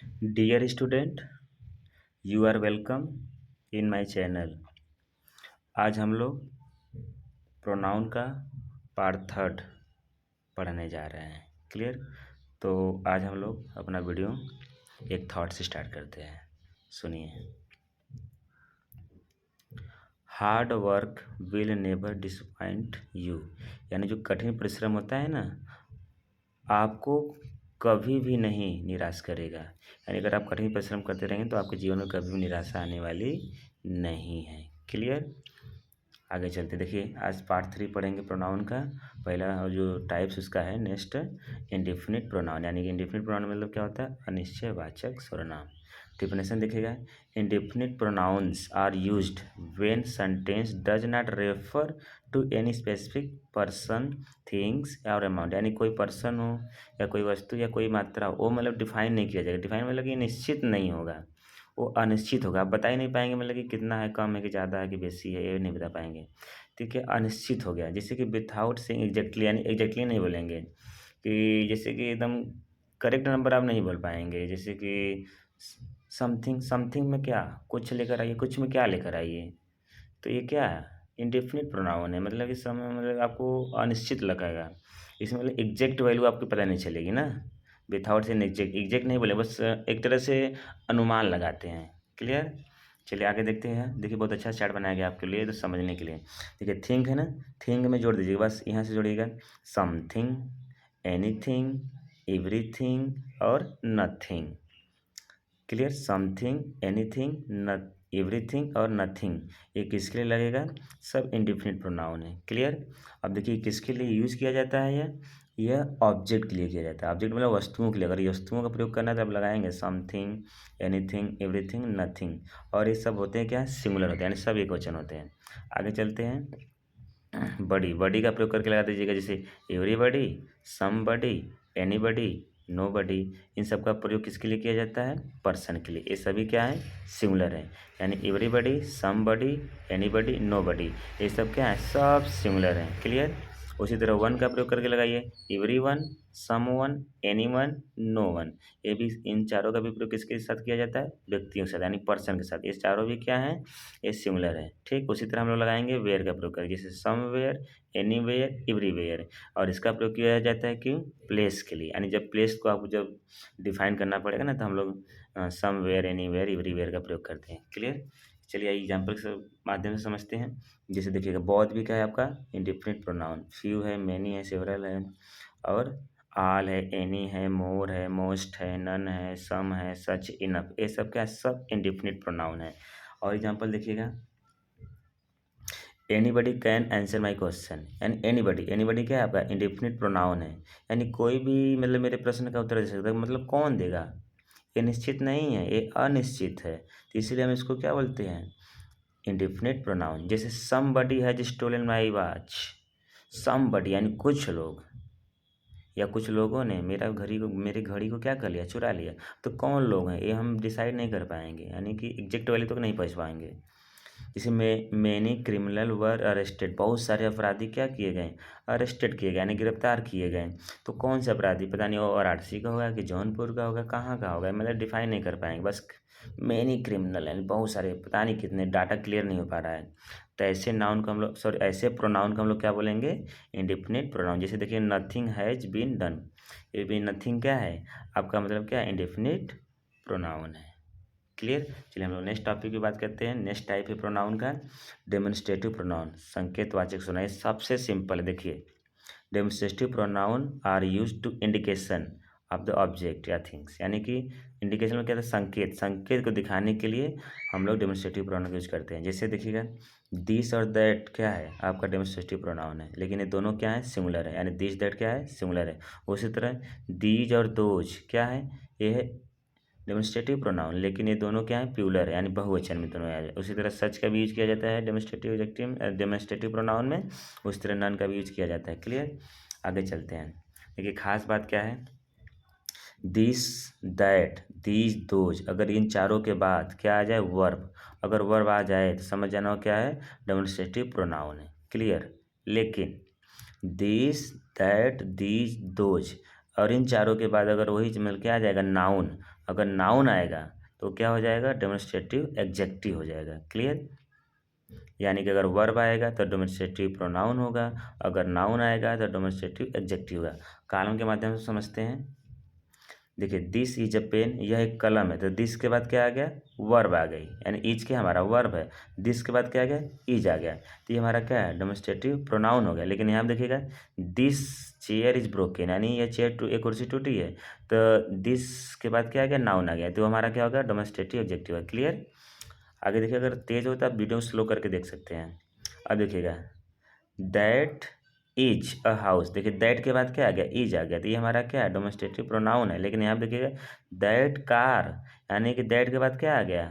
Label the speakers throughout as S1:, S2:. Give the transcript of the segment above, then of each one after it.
S1: Dear student, you are welcome in my channel। आज हम लोग प्रोनाउन का पार्ट थर्ड पढ़ने जा रहे हैं। क्लियर? तो आज हम लोग अपना वीडियो एक थॉट से स्टार्ट करते हैं। सुनिए। Hard work will never disappoint you, यानी जो कठिन परिश्रम होता है ना, आपको कभी भी नहीं निराश करेगा। यानी अगर आप कठिन परिश्रम करते रहेंगे तो आपके जीवन में कभी भी निराशा आने वाली नहीं है। क्लियर? आगे चलते देखिए, आज पार्ट थ्री पढ़ेंगे प्रोनाउन का। पहला जो टाइप्स उसका है नेक्स्ट इंडेफिनिट प्रोनाउन, यानी कि इंडेफिनिट प्रोनाउन मतलब क्या होता है? अनिश्चयवाचक सर्वनाम। डिफिनेशन देखिएगा, indefinite pronouns are used when sentence does not refer to any specific person, things और अमाउंट, यानी कोई पर्सन हो या कोई वस्तु या कोई मात्रा हो, वो मतलब डिफाइन नहीं किया जाएगा। डिफाइन मतलब कि निश्चित नहीं होगा, वो अनिश्चित होगा। आप बता ही नहीं पाएंगे मतलब कि कितना है, कम है कि ज़्यादा है कि बेसी है, ये नहीं बता पाएंगे। ठीक है, अनिश्चित हो गया। जैसे कि विथआउट सेइंग एग्जैक्टली, यानी एग्जैक्टली नहीं बोलेंगे कि जैसे कि एकदम करेक्ट नंबर आप नहीं बोल पाएंगे। जैसे कि समथिंग, समथिंग में क्या, कुछ लेकर आइए, कुछ में क्या लेकर आइए, तो ये क्या है? इंडेफिनिट प्रोनाउन है। मतलब इस समय मतलब आपको अनिश्चित लगेगा। इसमें मतलब एग्जैक्ट वैल्यू आपको पता नहीं चलेगी ना। विथआउट से एग्जैक्ट, एग्जैक्ट नहीं बोले, बस एक तरह से अनुमान लगाते हैं। क्लियर? चलिए आगे देखते हैं। देखिए बहुत अच्छा चार्ट बनाया गया आपके लिए तो समझने के लिए। देखिए थिंक है ना, थिंक में जोड़ दीजिएगा, बस यहाँ से जोड़िएगा समथिंग, एनीथिंग, एवरीथिंग और नथिंग। क्लियर? समथिंग, एनीथिंग, न एवरीथिंग और नथिंग, ये किसके लिए लगेगा? सब इंडेफिनिट प्रोनाउन है। क्लियर? अब देखिए किसके लिए यूज़ किया जाता है यह ऑब्जेक्ट के लिए किया जाता है। ऑब्जेक्ट मतलब वस्तुओं के लिए। अगर ये वस्तुओं का प्रयोग करना है तो आप लगाएंगे समथिंग, एनीथिंग, एवरीथिंग, नथिंग। और ये सब होते हैं क्या? सिंगुलर होते हैं, यानी सब एक वचन होते हैं। आगे चलते हैं। बडी, बडी का प्रयोग करके लगा दीजिएगा, जैसे एवरीबडी, समबडी, एनीबडी, नोबडी। इन सब का प्रयोग किसके लिए किया जाता है? पर्सन के लिए। ये सभी क्या है? सिंगुलर है, यानी एवरीबडी, समबडी, एनीबडी, नोबडी, ये सब क्या है? सब सिंगुलर हैं। क्लियर? उसी तरह वन का प्रयोग करके लगाइए, everyone, someone, anyone, no one. ये भी, इन चारों का भी प्रयोग किसके साथ किया जाता है? व्यक्तियों के साथ, यानी पर्सन के साथ। ये चारों भी क्या हैं? ये सिंगुलर है। ठीक, उसी तरह हम लोग लगाएंगे वेयर का प्रयोग करके, जैसे समवेयर, एनीवेयर, एवरीवेयर। और इसका प्रयोग किया जाता है कि प्लेस के लिए, यानी जब प्लेस को आपको जब डिफाइन करना पड़ेगा ना, तो हम लोग समवेयर, एनीवेयर, एवरीवेयर का प्रयोग करते हैं। क्लियर? चलिए एग्जाम्पल के माध्यम से समझते हैं। जैसे देखिएगा, बहुत भी क्या है आपका? Indefinite pronoun. फ्यू है, मैनी है, सेवरल है, और ऑल है, एनी है, मोर है, मोस्ट है, नन है, सम है, सच, इनफ, ये सब क्या है? सब इंडिफिनिट प्रोनाउन है। और एग्जाम्पल देखिएगा, anybody can answer my question, यानी एनीबडी, एनीबडी क्या है आपका? इंडिफिनिट प्रोनाउन है, यानी कोई भी मतलब मेरे प्रश्न का उत्तर दे सकता है। मतलब कौन देगा? ये निश्चित नहीं है, ये अनिश्चित है, तो इसीलिए हम इसको क्या बोलते हैं? Indefinite pronoun. जैसे somebody has stolen my watch, somebody यानी कुछ लोग या कुछ लोगों ने मेरी घड़ी को क्या कर लिया? चुरा लिया। तो कौन लोग हैं ये हम डिसाइड नहीं कर पाएंगे, यानी कि एग्जैक्ट वैल्यू तक नहीं पहुंच पाएंगे। जैसे मैनी क्रिमिनल वर अरेस्टेड, बहुत सारे अपराधी क्या किए गए? अरेस्टेड किए गए, यानी गिरफ्तार किए गए। तो कौन से अपराधी? पता नहीं, वो वाराणसी का होगा कि जौनपुर का होगा, कहाँ का होगा, मतलब डिफाइन नहीं कर पाएंगे। बस मैनी क्रिमिनल, यानी बहुत सारे, पता नहीं कितने, डाटा क्लियर नहीं हो पा रहा है। तो ऐसे नाउन को हम लोग, सॉरी, ऐसे प्रोनाउन को हम लोग क्या बोलेंगे? Indefinite pronoun. जैसे देखिए नथिंग हैज बीन डन, ये भी नथिंग क्या है आपका? मतलब क्या? इंडिफिनिट प्रोनाउन है। क्लियर? चलिए हम लोग नेक्स्ट टॉपिक की बात करते हैं। नेक्स्ट टाइप है प्रोनाउन का डेमोन्स्ट्रेटिव प्रोनाउन, संकेतवाचक सुनाए। सबसे सिंपल है, देखिए demonstrative pronoun are use to indication of the object या थिंग्स, यानी कि इंडिकेशन में क्या था? संकेत, संकेत को दिखाने के लिए हम लोग डेमोन्स्ट्रेटिव प्रोनाउन यूज करते हैं। जैसे देखिएगा, दिस और दैट क्या है आपका? डेमोन्स्ट्रेटिव प्रोनाउन है, लेकिन ये दोनों क्या है? सिंगुलर है, यानी दिस दैट क्या है? सिंगुलर है। उसी तरह दीज और दोज क्या है? ये है डेमोन्स्ट्रेटिव प्रोनाउन, लेकिन ये दोनों क्या है? प्लूरल है, यानी बहुवचन में दोनों आ जाए। उसी तरह सच का भी यूज किया जाता है डेमोन्स्ट्रेटिव प्रोनाउन में, उस तरह नन का भी यूज किया जाता है। क्लियर? आगे चलते हैं। देखिए खास बात क्या है, दिस, दैट, दीज, दोज, अगर इन चारों के बाद क्या आ जाए? वर्ब। अगर वर्ब आ जाए तो समझ जाना हो क्या है? डेमोन्स्ट्रेटिव प्रोनाउन है। क्लियर? लेकिन दिस, दैट, दीज, दोज और इन चारों के बाद अगर वही मतलब क्या आ जाएगा? नाउन, अगर नाउन आएगा तो क्या हो जाएगा, डेमोन्स्ट्रेटिव एग्जेक्टिव हो जाएगा। क्लियर, यानी कि अगर वर्ब आएगा तो डेमोन्स्ट्रेटिव प्रोनाउन होगा, अगर नाउन आएगा तो डेमोन्स्ट्रेटिव एग्जेक्टिव होगा। कॉलम के माध्यम से समझते हैं। देखिए दिस इज अ पेन, यह एक कलम है, तो दिस के बाद क्या आ गया, वर्ब आ गई, यानी इज के हमारा वर्ब है, दिस के बाद क्या आ गया, इज आ गया, तो ये हमारा क्या है, डेमोन्स्ट्रेटिव प्रोनाउन हो गया। लेकिन यहाँ देखिएगा दिस चेयर इज ब्रोकन, यानी ये चेयर एक कुर्सी टूटी है, तो दिस के बाद क्या आ गया, नाउन आ गया, तो हमारा क्या होगा, डेमोन्स्ट्रेटिव एग्जेक्टिव है। क्लियर, आगे देखिए, अगर तेज हो तो आप वीडियो स्लो करके देख सकते हैं। अब देखिएगा दैट इज अ हाउस, देखिए दैट के बाद क्या आ गया, इज आ गया, तो ये हमारा क्या है, डेमोन्स्ट्रेटिव प्रोनाउन है। लेकिन यहाँ पे देखिएगा दैट कार, यानी कि दैट के बाद क्या आ गया,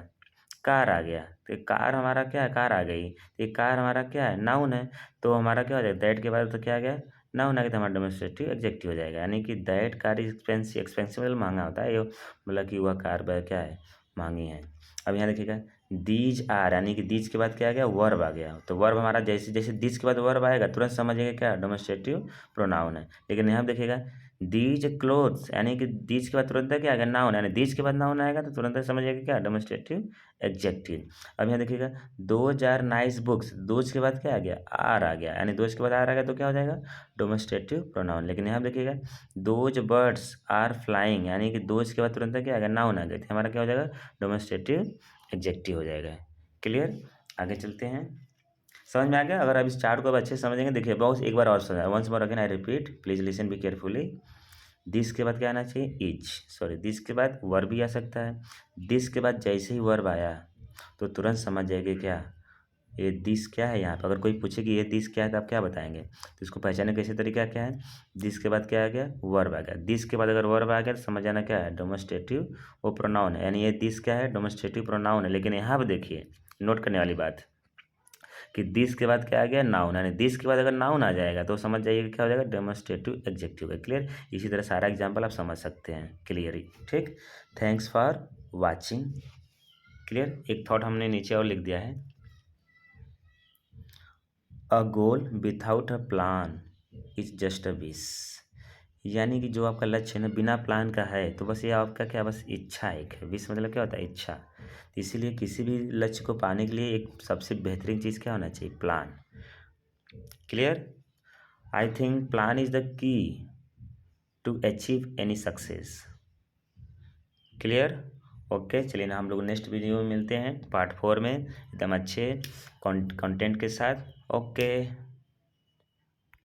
S1: कार आ गया, तो ये कार हमारा क्या है, कार आ गई, तो ये कार हमारा क्या है, नाउन है, तो हमारा क्या हो जाएगा, दैट के बाद तो क्या आ गया, नाउन आ गया, तो हमारा डेमोन्स्ट्रेटिव एग्जेक्टिव हो जाएगा। यानी कि that car is expensive, expensive मतलब महंगा होता है, ये मतलब कि वह कार क्या है, महंगी है। अब यहाँ देखिएगा दीज आर, यानी कि दीज के बाद क्या आ गया, वर्ब आ गया, तो वर्ब हमारा जैसे जैसे दीज के बाद वर्ब आएगा तुरंत समझिएगा क्या, डेमोन्स्ट्रेटिव प्रोनाउन है। लेकिन यहाँ देखिएगा दीज क्लोथ्स, यानी कि दीज के बाद तुरंत क्या आ गया, नाउन, यानी दीज के बाद नाउन आएगा तो तुरंत समझिएगा क्या, डेमोन्स्ट्रेटिव एग्जेक्टिव। अब यहाँ देखिएगा those are nice books, those के बाद क्या आ गया, आर आ गया, यानी दोज के बाद आर आ गया तो क्या हो जाएगा, डेमोन्स्ट्रेटिव प्रोनाउन। लेकिन यहाँ देखिएगा दोज बर्ड्स आर फ्लाइंग, यानी कि दोज के बाद तुरंत क्या आ गया, नाउन आ गया, तो हमारा क्या हो जाएगा, डेमोन्स्ट्रेटिव एग्जेक्टिव हो जाएगा। क्लियर, आगे चलते हैं। समझ में आ गया, अगर आप इस चार्ट को अब अच्छे से समझेंगे, देखिए बहुत एक बार और समझा, once more again I repeat, please listen be carefully. This के बाद क्या आना चाहिए, इज, सॉरी दिस के बाद वर्ब भी आ सकता है, दिस के बाद जैसे ही वर्ब आया तो तुरंत समझ जाएंगे क्या, ये दिस क्या है। यहाँ पर अगर कोई पूछे कि ये दिस क्या है तो आप क्या बताएंगे, तो इसको पहचानने कैसे तरीका क्या है, दिस के बाद क्या आ गया, वर्ब आ गया, दिस के बाद अगर वर्ब आ गया तो समझ जाना क्या है, डेमोन्स्ट्रेटिव वो प्रोनाउन है, यानी ये दिस क्या है, डेमोन्स्ट्रेटिव प्रोनाउन है। लेकिन यहाँ पर देखिए नोट करने वाली बात कि दिस के बाद क्या आ गया, नाउन, यानी दिस के बाद अगर नाउन आ जाएगा तो समझ जाइए क्या हो जाएगा, डेमोन्स्ट्रेटिव एग्जेक्टिव है। क्लियर, इसी तरह सारा एग्जाम्पल आप समझ सकते हैं क्लियरली। ठीक, थैंक्स फॉर वाचिंग। क्लियर, एक थॉट हमने नीचे और लिख दिया है, a goal without a plan is just a wish, यानी कि जो आपका लक्ष्य है ना बिना प्लान का है तो बस ये आपका क्या, बस इच्छा है, एक विश मतलब क्या होता है, इच्छा। तो इसीलिए किसी भी लक्ष्य को पाने के लिए एक सबसे बेहतरीन चीज़ क्या होना चाहिए, plan. Clear, I think plan is the key to achieve any success. Clear, okay, चलिए ना हम लोग नेक्स्ट वीडियो में मिलते हैं पार्ट 4 में एकदम अच्छे कंटेंट के साथ। ओके।